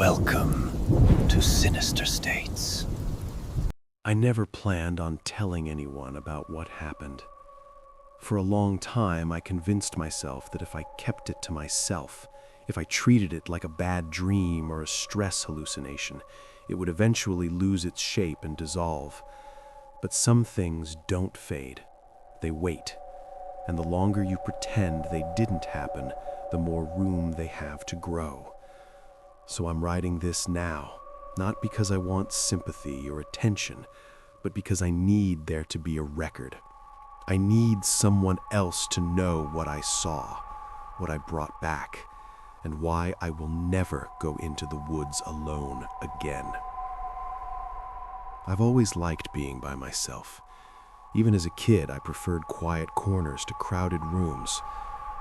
Welcome to Sinister States. I never planned on telling anyone about what happened. For a long time, I convinced myself that if I kept it to myself, if I treated it like a bad dream or a stress hallucination, it would eventually lose its shape and dissolve. But some things don't fade. They wait. And the longer you pretend they didn't happen, the more room they have to grow. So I'm writing this now, not because I want sympathy or attention, but because I need there to be a record. I need someone else to know what I saw, what I brought back, and why I will never go into the woods alone again. I've always liked being by myself. Even as a kid, I preferred quiet corners to crowded rooms.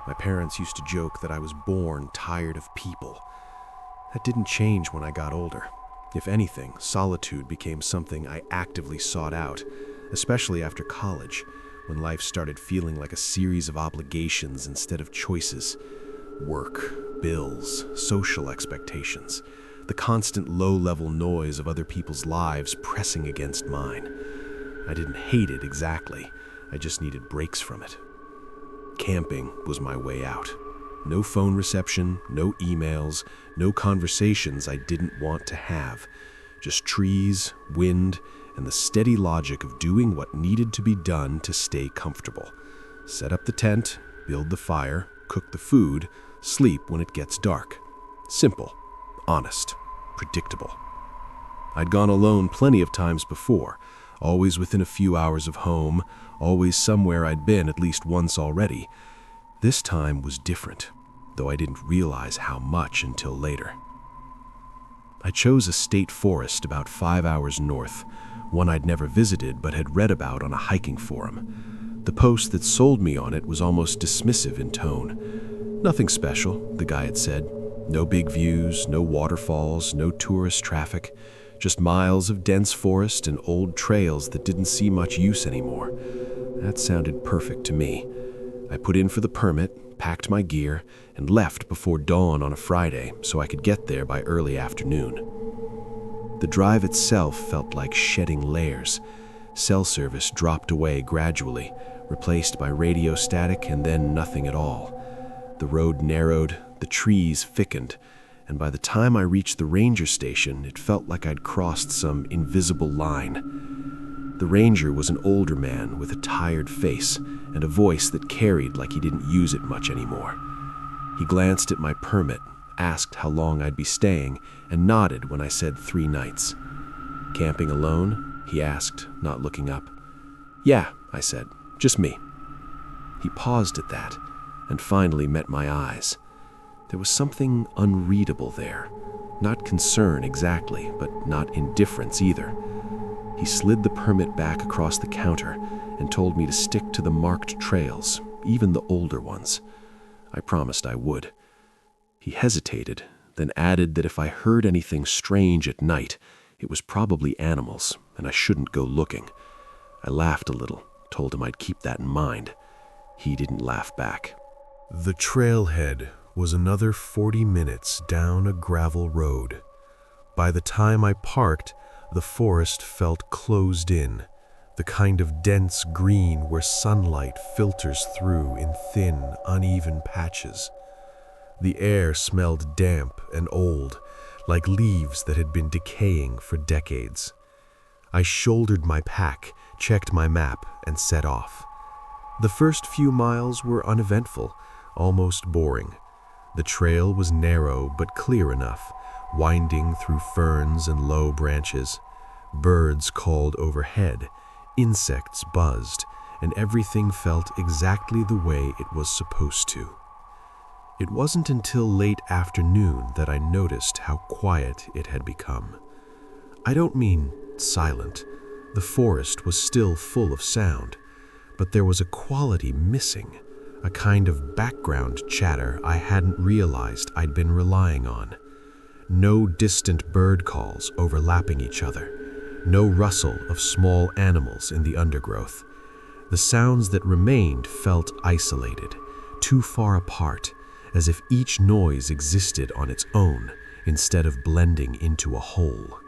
My parents used to joke that I was born tired of people. That didn't change when I got older. If anything, solitude became something I actively sought out, especially after college, when life started feeling like a series of obligations instead of choices. Work, bills, social expectations, the constant low-level noise of other people's lives pressing against mine. I didn't hate it exactly, I just needed breaks from it. Camping was my way out. No phone reception, no emails, no conversations I didn't want to have. Just trees, wind, and the steady logic of doing what needed to be done to stay comfortable. Set up the tent, build the fire, cook the food, sleep when it gets dark. Simple, honest, predictable. I'd gone alone plenty of times before, always within a few hours of home, always somewhere I'd been at least once already. This time was different, though I didn't realize how much until later. I chose a state forest about 5 hours north, one I'd never visited but had read about on a hiking forum. The post that sold me on it was almost dismissive in tone. Nothing special, the guy had said. No big views, no waterfalls, no tourist traffic, just miles of dense forest and old trails that didn't see much use anymore. That sounded perfect to me. I put in for the permit, packed my gear, and left before dawn on a Friday so I could get there by early afternoon. The drive itself felt like shedding layers. Cell service dropped away gradually, replaced by radio static and then nothing at all. The road narrowed, the trees thickened, and by the time I reached the ranger station, it felt like I'd crossed some invisible line. The ranger was an older man with a tired face and a voice that carried like he didn't use it much anymore. He glanced at my permit, asked how long I'd be staying, and nodded when I said 3 nights. Camping alone? He asked, not looking up. Yeah, I said, just me. He paused at that, and finally met my eyes. There was something unreadable there. Not concern exactly, but not indifference either. He slid the permit back across the counter and told me to stick to the marked trails, even the older ones. I promised I would. He hesitated, then added that if I heard anything strange at night, it was probably animals, and I shouldn't go looking. I laughed a little, told him I'd keep that in mind. He didn't laugh back. The trailhead was another 40 minutes down a gravel road. By the time I parked, the forest felt closed in, the kind of dense green where sunlight filters through in thin, uneven patches. The air smelled damp and old, like leaves that had been decaying for decades. I shouldered my pack, checked my map, and set off. The first few miles were uneventful, almost boring. The trail was narrow but clear enough, winding through ferns and low branches. Birds called overhead, insects buzzed, and everything felt exactly the way it was supposed to. It wasn't until late afternoon that I noticed how quiet it had become. I don't mean silent. The forest was still full of sound, but there was a quality missing, a kind of background chatter I hadn't realized I'd been relying on. No distant bird calls overlapping each other, no rustle of small animals in the undergrowth. The sounds that remained felt isolated, too far apart, as if each noise existed on its own, instead of blending into a whole.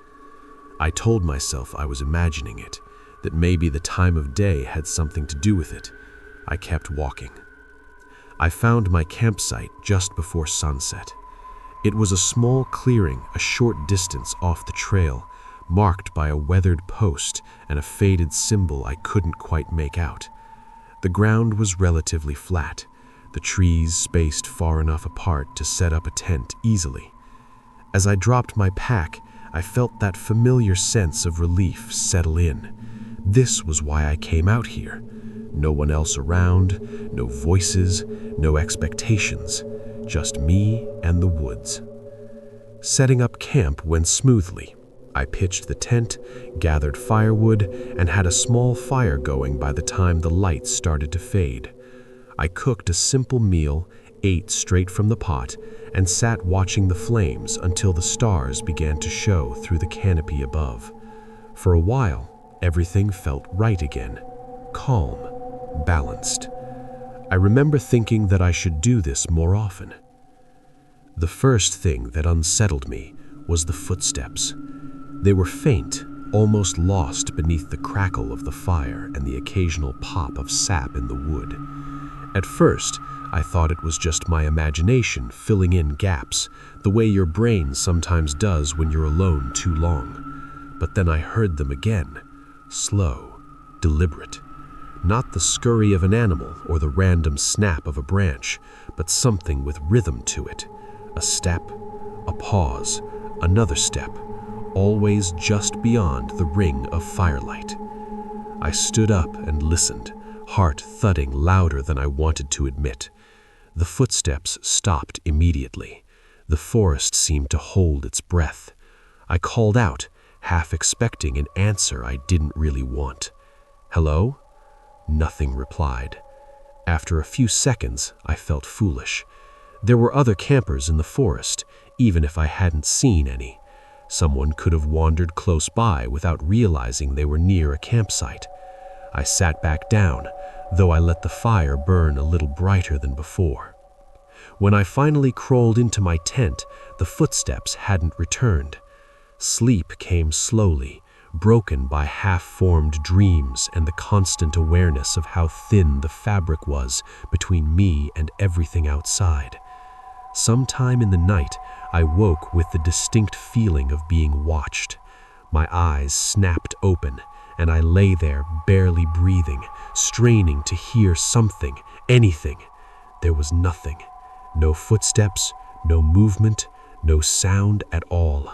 I told myself I was imagining it, that maybe the time of day had something to do with it. I kept walking. I found my campsite just before sunset. It was a small clearing a short distance off the trail, marked by a weathered post and a faded symbol I couldn't quite make out. The ground was relatively flat, the trees spaced far enough apart to set up a tent easily. As I dropped my pack, I felt that familiar sense of relief settle in. This was why I came out here. No one else around, no voices, no expectations, just me and the woods. Setting up camp went smoothly. I pitched the tent, gathered firewood, and had a small fire going by the time the lights started to fade. I cooked a simple meal, ate straight from the pot, and sat watching the flames until the stars began to show through the canopy above. For a while, everything felt right again, calm, balanced. I remember thinking that I should do this more often. The first thing that unsettled me was the footsteps. They were faint, almost lost beneath the crackle of the fire and the occasional pop of sap in the wood. At first, I thought it was just my imagination filling in gaps, the way your brain sometimes does when you're alone too long. But then I heard them again, slow, deliberate. Not the scurry of an animal or the random snap of a branch, but something with rhythm to it. A step, a pause, another step, always just beyond the ring of firelight. I stood up and listened, heart thudding louder than I wanted to admit. The footsteps stopped immediately. The forest seemed to hold its breath. I called out, half expecting an answer I didn't really want. "Hello?" Nothing replied. After a few seconds, I felt foolish. There were other campers in the forest, even if I hadn't seen any. Someone could have wandered close by without realizing they were near a campsite. I sat back down, though I let the fire burn a little brighter than before. When I finally crawled into my tent, the footsteps hadn't returned. Sleep came slowly, broken by half-formed dreams and the constant awareness of how thin the fabric was between me and everything outside. Sometime in the night, I woke with the distinct feeling of being watched. My eyes snapped open, and I lay there barely breathing, straining to hear something, anything. There was nothing. No footsteps, no movement, no sound at all.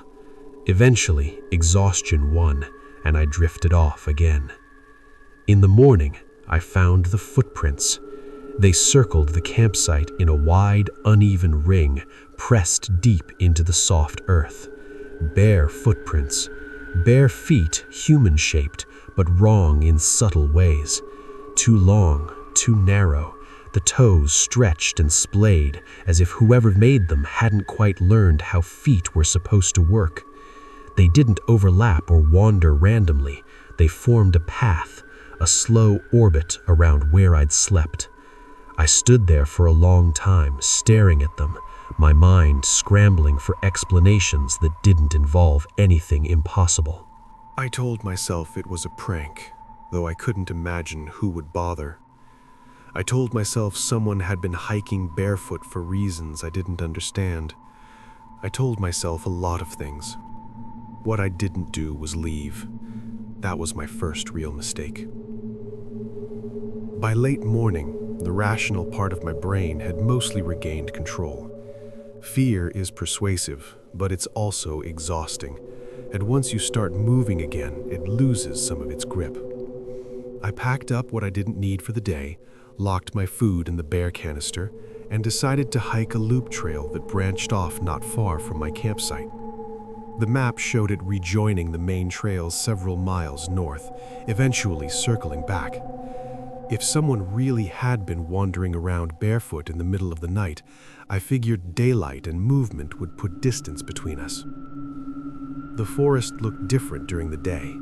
Eventually, exhaustion won, and I drifted off again. In the morning, I found the footprints. They circled the campsite in a wide, uneven ring, pressed deep into the soft earth. Bare footprints. Bare feet, human-shaped, but wrong in subtle ways. Too long, too narrow. The toes stretched and splayed, as if whoever made them hadn't quite learned how feet were supposed to work. They didn't overlap or wander randomly. They formed a path, a slow orbit around where I'd slept. I stood there for a long time, staring at them, my mind scrambling for explanations that didn't involve anything impossible. I told myself it was a prank, though I couldn't imagine who would bother. I told myself someone had been hiking barefoot for reasons I didn't understand. I told myself a lot of things. What I didn't do was leave. That was my first real mistake. By late morning, the rational part of my brain had mostly regained control. Fear is persuasive, but it's also exhausting, and once you start moving again, it loses some of its grip. I packed up what I didn't need for the day, locked my food in the bear canister, and decided to hike a loop trail that branched off not far from my campsite. The map showed it rejoining the main trails several miles north, eventually circling back. If someone really had been wandering around barefoot in the middle of the night, I figured daylight and movement would put distance between us. The forest looked different during the day,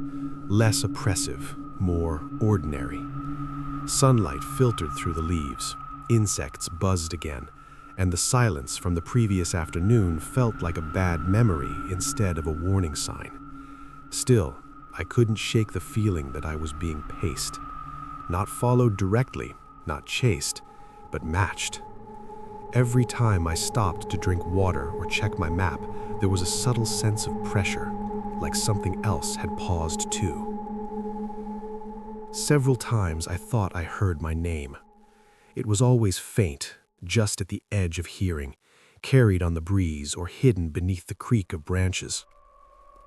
less oppressive, more ordinary. Sunlight filtered through the leaves, insects buzzed again, and the silence from the previous afternoon felt like a bad memory instead of a warning sign. Still, I couldn't shake the feeling that I was being paced. Not followed directly, not chased, but matched. Every time I stopped to drink water or check my map, there was a subtle sense of pressure, like something else had paused too. Several times I thought I heard my name. It was always faint, just at the edge of hearing, carried on the breeze or hidden beneath the creak of branches.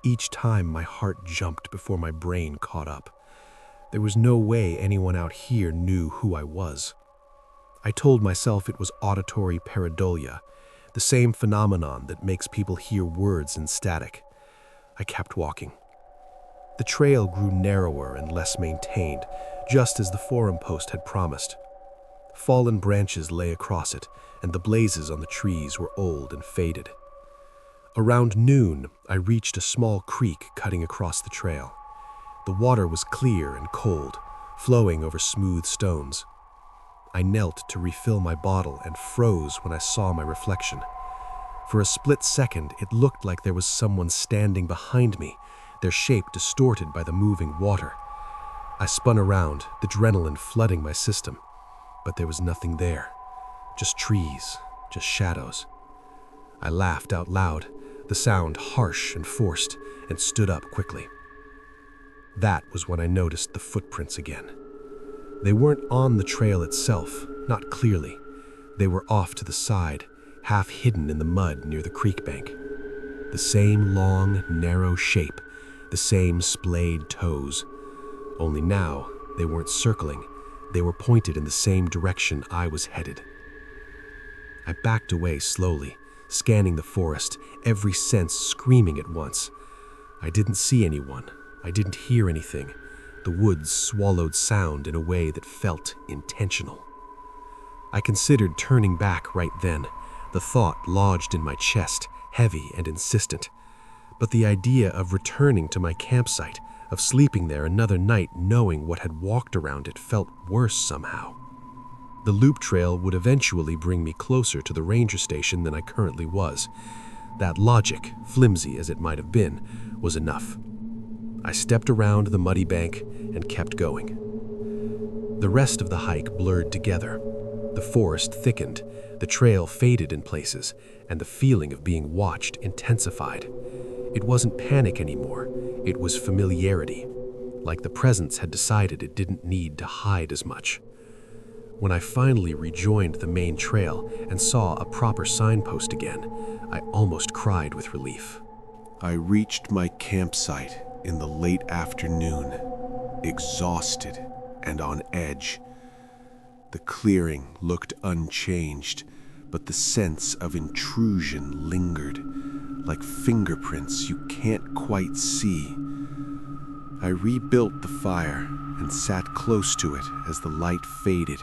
Each time my heart jumped before my brain caught up. There was no way anyone out here knew who I was. I told myself it was auditory pareidolia, the same phenomenon that makes people hear words in static. I kept walking. The trail grew narrower and less maintained, just as the forum post had promised. Fallen branches lay across it, and the blazes on the trees were old and faded. Around noon, I reached a small creek cutting across the trail. The water was clear and cold, flowing over smooth stones. I knelt to refill my bottle and froze when I saw my reflection. For a split second, it looked like there was someone standing behind me, their shape distorted by the moving water. I spun around, the adrenaline flooding my system, but there was nothing there. Just trees, just shadows. I laughed out loud, the sound harsh and forced, and stood up quickly. That was when I noticed the footprints again. They weren't on the trail itself, not clearly. They were off to the side, half hidden in the mud near the creek bank. The same long, narrow shape, the same splayed toes. Only now, they weren't circling. They were pointed in the same direction I was headed. I backed away slowly, scanning the forest, every sense screaming at once. I didn't see anyone. I didn't hear anything. The woods swallowed sound in a way that felt intentional. I considered turning back right then. The thought lodged in my chest, heavy and insistent. But the idea of returning to my campsite, of sleeping there another night knowing what had walked around it, felt worse somehow. The loop trail would eventually bring me closer to the ranger station than I currently was. That logic, flimsy as it might have been, was enough. I stepped around the muddy bank and kept going. The rest of the hike blurred together. The forest thickened, the trail faded in places, and the feeling of being watched intensified. It wasn't panic anymore, it was familiarity, like the presence had decided it didn't need to hide as much. When I finally rejoined the main trail and saw a proper signpost again, I almost cried with relief. I reached my campsite in the late afternoon, exhausted and on edge. The clearing looked unchanged, but the sense of intrusion lingered, like fingerprints you can't quite see. I rebuilt the fire and sat close to it as the light faded,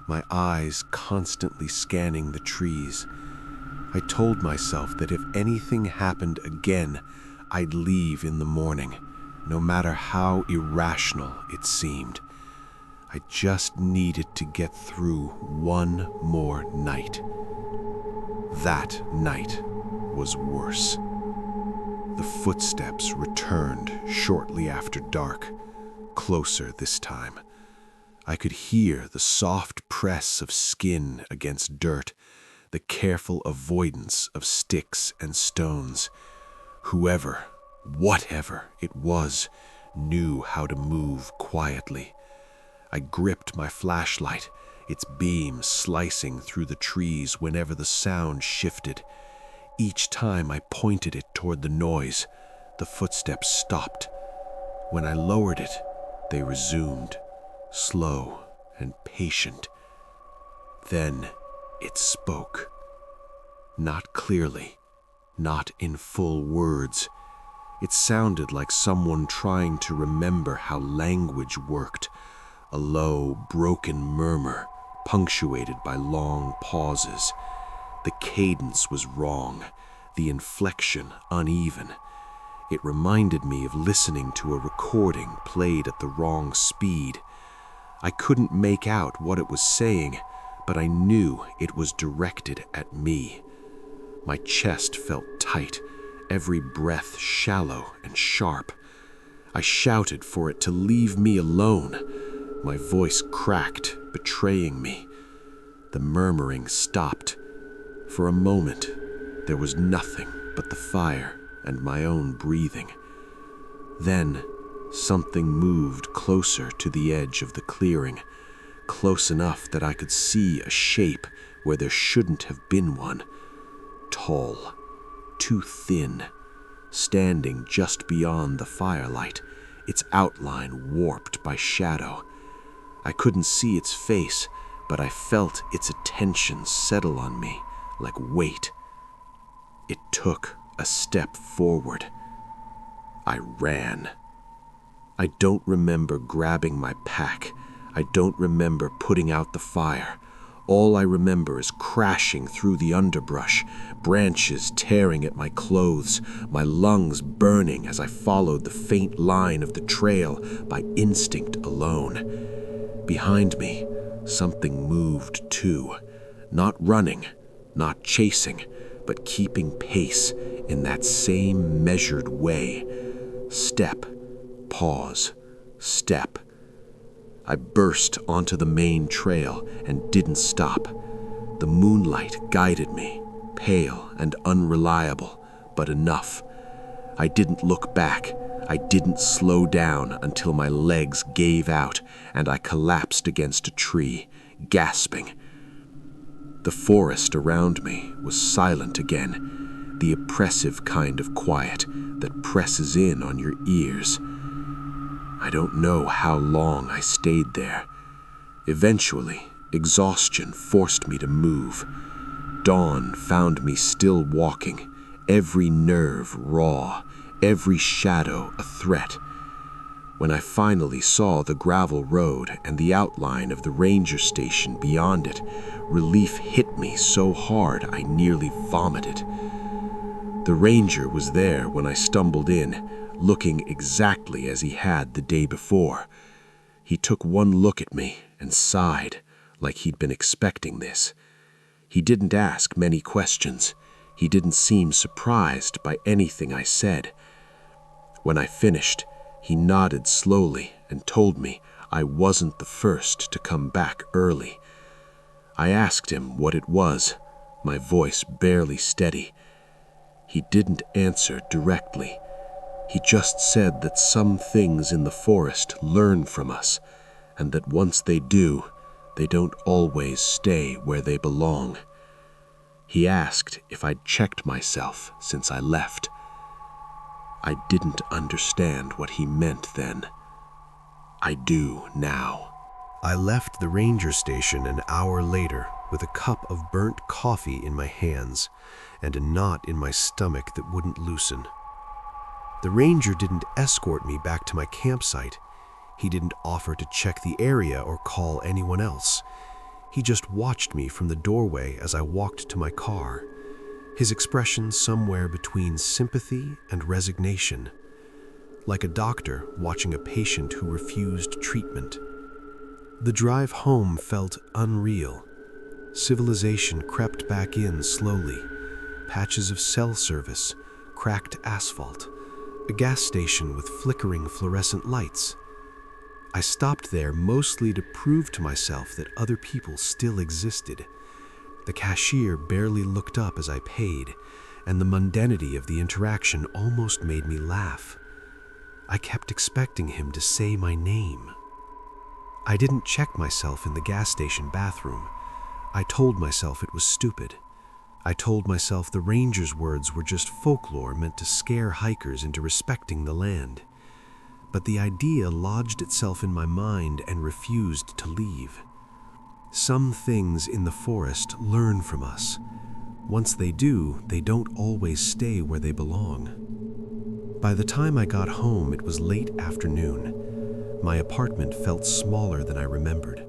my eyes constantly scanning the trees. I told myself that if anything happened again, I'd leave in the morning, no matter how irrational it seemed. I just needed to get through one more night. That night was worse. The footsteps returned shortly after dark, closer this time. I could hear the soft press of skin against dirt, the careful avoidance of sticks and stones. Whoever, whatever it was, knew how to move quietly. I gripped my flashlight, its beam slicing through the trees whenever the sound shifted. Each time I pointed it toward the noise, the footsteps stopped. When I lowered it, they resumed, slow and patient. Then it spoke. Not clearly, not in full words. It sounded like someone trying to remember how language worked, a low, broken murmur, punctuated by long pauses. The cadence was wrong, the inflection uneven. It reminded me of listening to a recording played at the wrong speed. I couldn't make out what it was saying, but I knew it was directed at me. My chest felt tight, every breath shallow and sharp. I shouted for it to leave me alone. My voice cracked, betraying me. The murmuring stopped. For a moment, there was nothing but the fire and my own breathing. Then, something moved closer to the edge of the clearing, close enough that I could see a shape where there shouldn't have been one. Tall, too thin, standing just beyond the firelight, its outline warped by shadow. I couldn't see its face, but I felt its attention settle on me like weight. It took a step forward. I ran. I don't remember grabbing my pack. I don't remember putting out the fire. All I remember is crashing through the underbrush, branches tearing at my clothes, my lungs burning as I followed the faint line of the trail by instinct alone. Behind me, something moved too, not running, not chasing, but keeping pace in that same measured way. Step, pause, step. I burst onto the main trail and didn't stop. The moonlight guided me, pale and unreliable, but enough. I didn't look back. I didn't slow down until my legs gave out and I collapsed against a tree, gasping. The forest around me was silent again, the oppressive kind of quiet that presses in on your ears. I don't know how long I stayed there. Eventually, exhaustion forced me to move. Dawn found me still walking, every nerve raw, every shadow a threat. When I finally saw the gravel road and the outline of the ranger station beyond it, relief hit me so hard I nearly vomited. The ranger was there when I stumbled in, looking exactly as he had the day before. He took one look at me and sighed, like he'd been expecting this. He didn't ask many questions. He didn't seem surprised by anything I said. When I finished, he nodded slowly and told me I wasn't the first to come back early. I asked him what it was, my voice barely steady. He didn't answer directly. He just said that some things in the forest learn from us, and that once they do, they don't always stay where they belong. He asked if I'd checked myself since I left. I didn't understand what he meant then. I do now. I left the ranger station an hour later with a cup of burnt coffee in my hands and a knot in my stomach that wouldn't loosen. The ranger didn't escort me back to my campsite. He didn't offer to check the area or call anyone else. He just watched me from the doorway as I walked to my car, his expression somewhere between sympathy and resignation, like a doctor watching a patient who refused treatment. The drive home felt unreal. Civilization crept back in slowly. Patches of cell service, cracked asphalt, a gas station with flickering fluorescent lights. I stopped there mostly to prove to myself that other people still existed. The cashier barely looked up as I paid, and the mundanity of the interaction almost made me laugh. I kept expecting him to say my name. I didn't check myself in the gas station bathroom. I told myself it was stupid. I told myself the ranger's words were just folklore meant to scare hikers into respecting the land. But the idea lodged itself in my mind and refused to leave. Some things in the forest learn from us. Once they do, they don't always stay where they belong. By the time I got home, it was late afternoon. My apartment felt smaller than I remembered.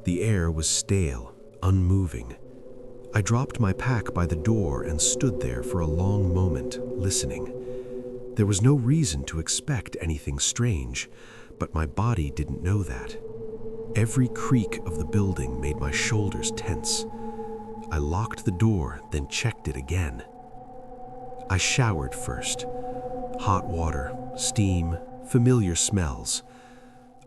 The air was stale, unmoving. I dropped my pack by the door and stood there for a long moment, listening. There was no reason to expect anything strange, but my body didn't know that. Every creak of the building made my shoulders tense. I locked the door, then checked it again. I showered first. Hot water, steam, familiar smells.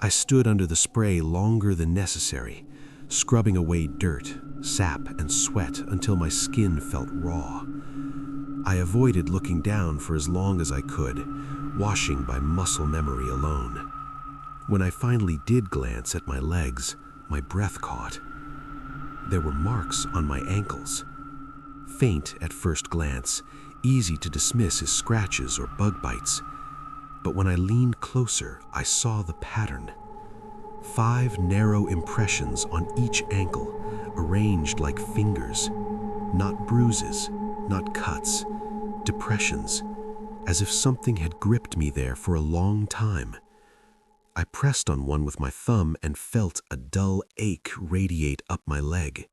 I stood under the spray longer than necessary, scrubbing away dirt, sap, and sweat until my skin felt raw. I avoided looking down for as long as I could, washing by muscle memory alone. When I finally did glance at my legs, my breath caught. There were marks on my ankles. Faint at first glance, easy to dismiss as scratches or bug bites. But when I leaned closer, I saw the pattern. 5 narrow impressions on each ankle, arranged like fingers. Not bruises, not cuts, depressions, as if something had gripped me there for a long time. I pressed on one with my thumb and felt a dull ache radiate up my leg.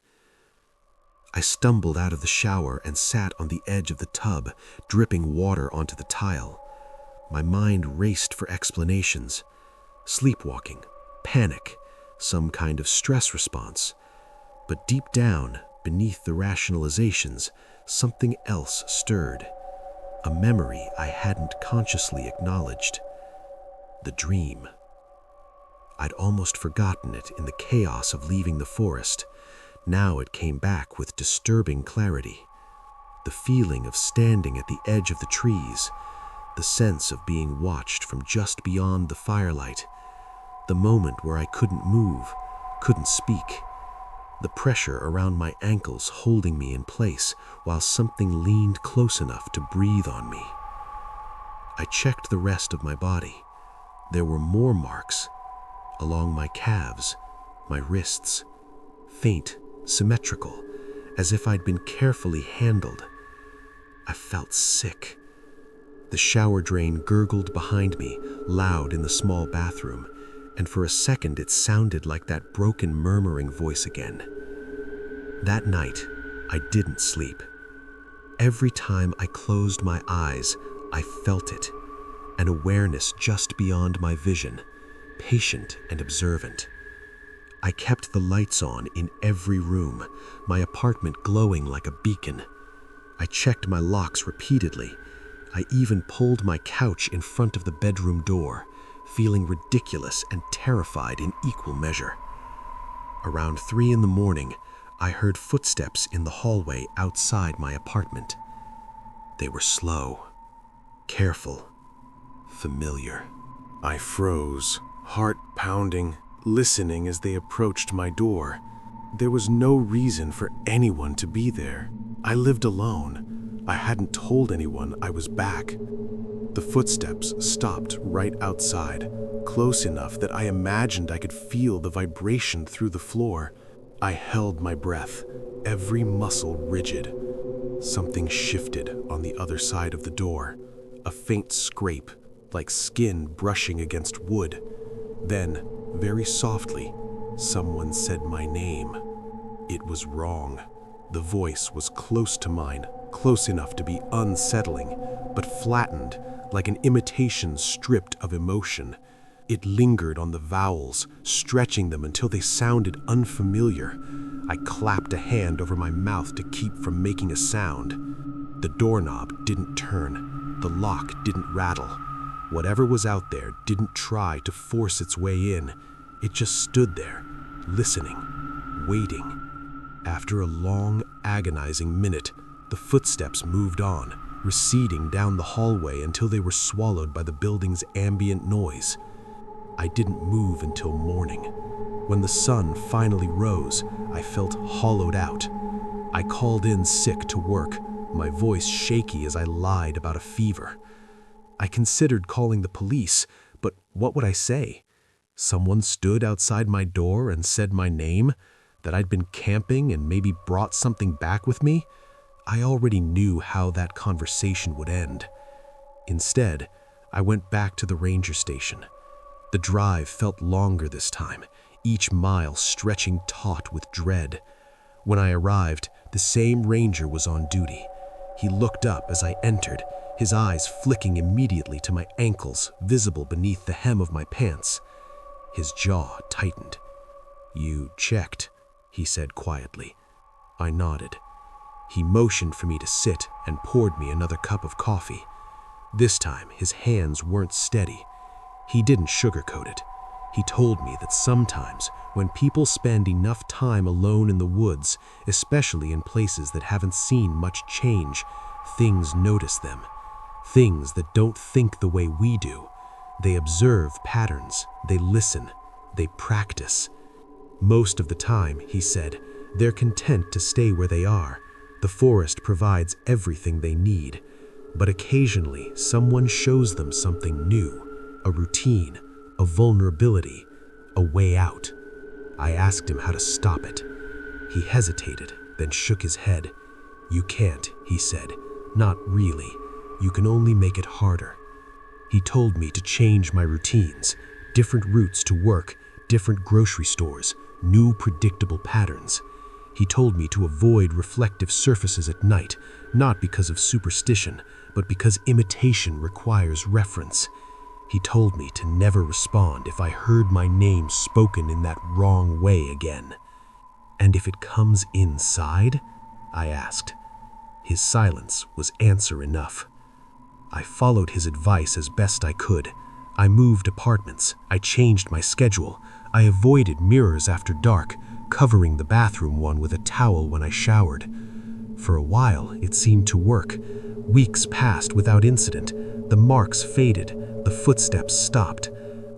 I stumbled out of the shower and sat on the edge of the tub, dripping water onto the tile. My mind raced for explanations. Sleepwalking, panic, some kind of stress response. But deep down, beneath the rationalizations, something else stirred. A memory I hadn't consciously acknowledged. The dream. I'd almost forgotten it in the chaos of leaving the forest. Now it came back with disturbing clarity. The feeling of standing at the edge of the trees, the sense of being watched from just beyond the firelight, the moment where I couldn't move, couldn't speak, the pressure around my ankles holding me in place while something leaned close enough to breathe on me. I checked the rest of my body. There were more marks along my calves, my wrists, faint, symmetrical, as if I'd been carefully handled. I felt sick. The shower drain gurgled behind me, loud in the small bathroom, and for a second it sounded like that broken murmuring voice again. That night, I didn't sleep. Every time I closed my eyes, I felt it, an awareness just beyond my vision, patient and observant. I kept the lights on in every room, my apartment glowing like a beacon. I checked my locks repeatedly. I even pulled my couch in front of the bedroom door, feeling ridiculous and terrified in equal measure. Around 3 a.m, I heard footsteps in the hallway outside my apartment. They were slow, careful, familiar. I froze, heart pounding, listening as they approached my door. There was no reason for anyone to be there. I lived alone. I hadn't told anyone I was back. The footsteps stopped right outside, close enough that I imagined I could feel the vibration through the floor. I held my breath, every muscle rigid. Something shifted on the other side of the door, a faint scrape, like skin brushing against wood. Then, very softly, someone said my name. It was wrong. The voice was close to mine, close enough to be unsettling, but flattened, like an imitation stripped of emotion. It lingered on the vowels, stretching them until they sounded unfamiliar. I clapped a hand over my mouth to keep from making a sound. The doorknob didn't turn. The lock didn't rattle. Whatever was out there didn't try to force its way in. It just stood there, listening, waiting. After a long, agonizing minute, the footsteps moved on, receding down the hallway until they were swallowed by the building's ambient noise. I didn't move until morning. When the sun finally rose, I felt hollowed out. I called in sick to work, my voice shaky as I lied about a fever. I considered calling the police, but what would I say? Someone stood outside my door and said my name, that I'd been camping and maybe brought something back with me? I already knew how that conversation would end. Instead, I went back to the ranger station. The drive felt longer this time, each mile stretching taut with dread. When I arrived, the same ranger was on duty. He looked up as I entered, his eyes flicking immediately to my ankles, visible beneath the hem of my pants. His jaw tightened. "You checked," he said quietly. I nodded. He motioned for me to sit and poured me another cup of coffee. This time, his hands weren't steady. He didn't sugarcoat it. He told me that sometimes, when people spend enough time alone in the woods, especially in places that haven't seen much change, things notice them. Things that don't think the way we do. They observe patterns, they listen, they practice. Most of the time, he said, they're content to stay where they are. The forest provides everything they need. But occasionally, someone shows them something new, a routine, a vulnerability, a way out. I asked him how to stop it. He hesitated, then shook his head. "You can't," he said. "Not really. You can only make it harder." He told me to change my routines, different routes to work, different grocery stores, new predictable patterns. He told me to avoid reflective surfaces at night, not because of superstition, but because imitation requires reference. He told me to never respond if I heard my name spoken in that wrong way again. "And if it comes inside?" I asked. His silence was answer enough. I followed his advice as best I could. I moved apartments. I changed my schedule. I avoided mirrors after dark, covering the bathroom one with a towel when I showered. For a while, it seemed to work. Weeks passed without incident. The marks faded. The footsteps stopped.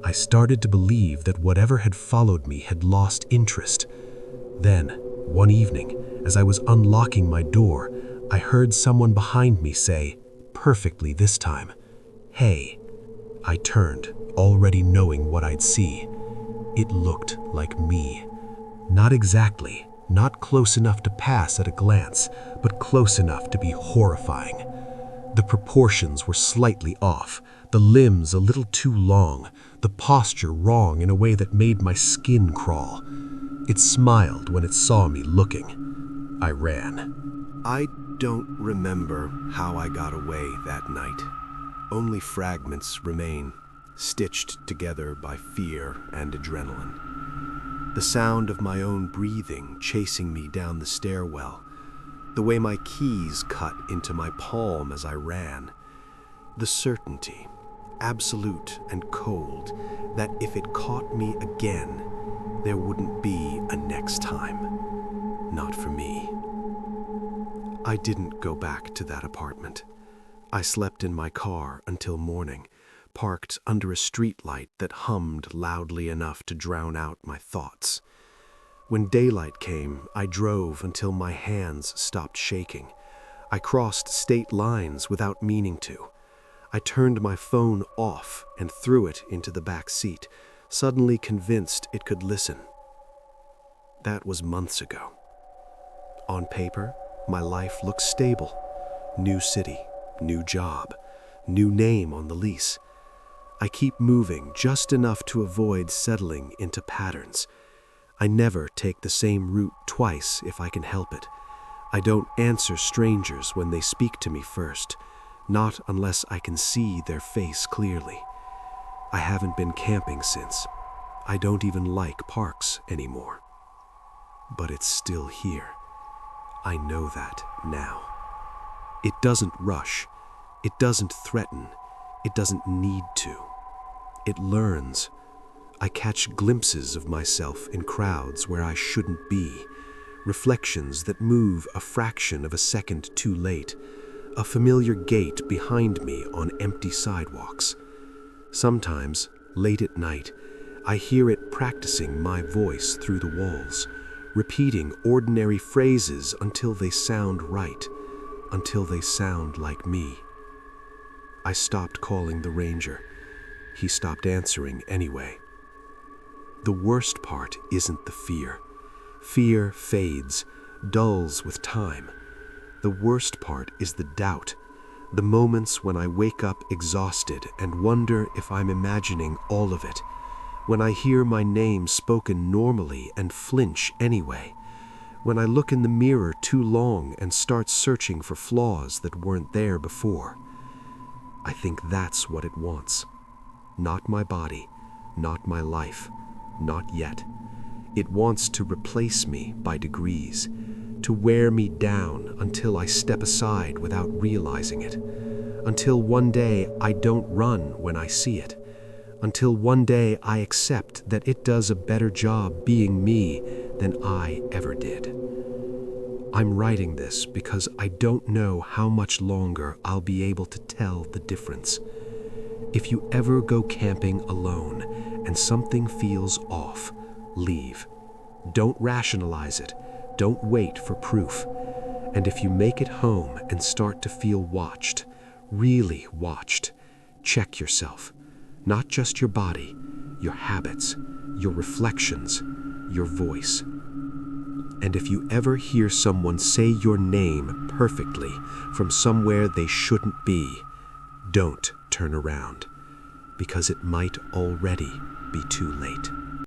I started to believe that whatever had followed me had lost interest. Then, one evening, as I was unlocking my door, I heard someone behind me say, perfectly this time, "Hey." I turned, already knowing what I'd see. It looked like me. Not exactly, not close enough to pass at a glance, but close enough to be horrifying. The proportions were slightly off, the limbs a little too long, the posture wrong in a way that made my skin crawl. It smiled when it saw me looking. I ran. I don't remember how I got away that night. Only fragments remain, stitched together by fear and adrenaline. The sound of my own breathing chasing me down the stairwell, the way my keys cut into my palm as I ran, the certainty, absolute and cold, that if it caught me again, there wouldn't be a next time. Not for me. I didn't go back to that apartment. I slept in my car until morning, parked under a streetlight that hummed loudly enough to drown out my thoughts. When daylight came, I drove until my hands stopped shaking. I crossed state lines without meaning to. I turned my phone off and threw it into the back seat, suddenly convinced it could listen. That was months ago. On paper, my life looked stable. New city, new job, new name on the lease. I keep moving just enough to avoid settling into patterns. I never take the same route twice if I can help it. I don't answer strangers when they speak to me first, not unless I can see their face clearly. I haven't been camping since. I don't even like parks anymore. But it's still here. I know that now. It doesn't rush. It doesn't threaten. It doesn't need to. It learns. I catch glimpses of myself in crowds where I shouldn't be, reflections that move a fraction of a second too late, a familiar gait behind me on empty sidewalks. Sometimes, late at night, I hear it practicing my voice through the walls, repeating ordinary phrases until they sound right, until they sound like me. I stopped calling the ranger. He stopped answering anyway. The worst part isn't the fear. Fear fades, dulls with time. The worst part is the doubt, the moments when I wake up exhausted and wonder if I'm imagining all of it, when I hear my name spoken normally and flinch anyway, when I look in the mirror too long and start searching for flaws that weren't there before. I think that's what it wants. Not my body, not my life, not yet. It wants to replace me by degrees, to wear me down until I step aside without realizing it, until one day I don't run when I see it, until one day I accept that it does a better job being me than I ever did. I'm writing this because I don't know how much longer I'll be able to tell the difference. If you ever go camping alone and something feels off, leave. Don't rationalize it. Don't wait for proof. And if you make it home and start to feel watched, really watched, check yourself. Not just your body, your habits, your reflections, your voice. And if you ever hear someone say your name perfectly from somewhere they shouldn't be, don't turn around, because it might already be too late.